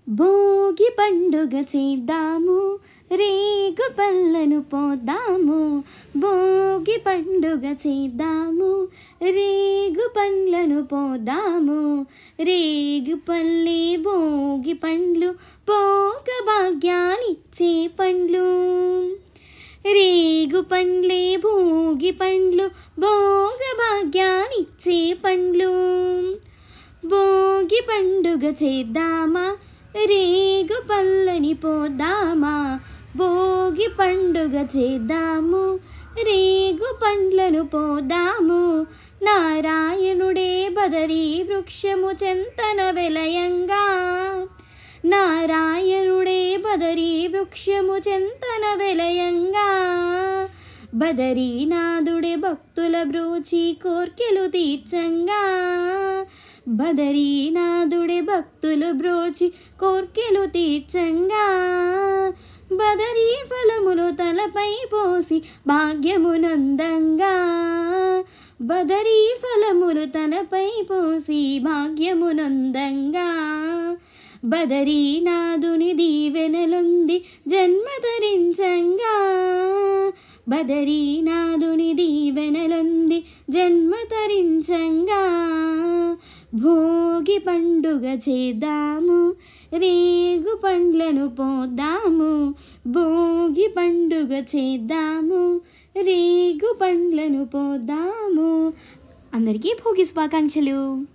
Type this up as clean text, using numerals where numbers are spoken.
భోగి పండుగ చేద్దాము, రేగు పళ్ళను పోద్దాము. భోగి పండుగ చేద్దాము, రేగు పండ్లను పోద్దాము. రేగు పళ్ళే భోగి పండ్లు, భోగ భాగ్యాలిచ్చే పండ్లు. రేగు పండ్లే భోగి పండ్లు, భోగ భాగ్యాలిచ్చే పండ్లు. భోగి పండుగ చేద్దామా, రేగు పళ్ళని పోద్దామా. భోగి పండుగ చేద్దాము, రేగు పండ్లను పోదాము. నారాయణుడే బదరీ వృక్షము చెంతన వెలయంగా. నారాయణుడే బదరీ వృక్షము చెంతన వెలయంగా. బదరీనాథుడే భక్తుల బ్రోచి కోర్కెలు తీర్చంగా. బదరీనాథుడే భక్తులు బ్రోచి కోర్కెలు తీర్చంగా. బదరీ ఫలములు తలపై పోసి భాగ్యమునందంగా. బదరీ ఫలములు తలపై పోసి భాగ్యమునందంగా. బదరీనాథుని దీవెనలుంది జన్మ ధరించంగా. బదరీనాథుని దీవెనలుంది జన్మ ధరించంగా. భోగి పండుగ చేద్దాము, రేగు పండ్లను పోద్దాము. భోగి పండుగ చేద్దాము, రేగు పండ్లను పోద్దాము. అందరికీ భోగి శుభాకాంక్షలు.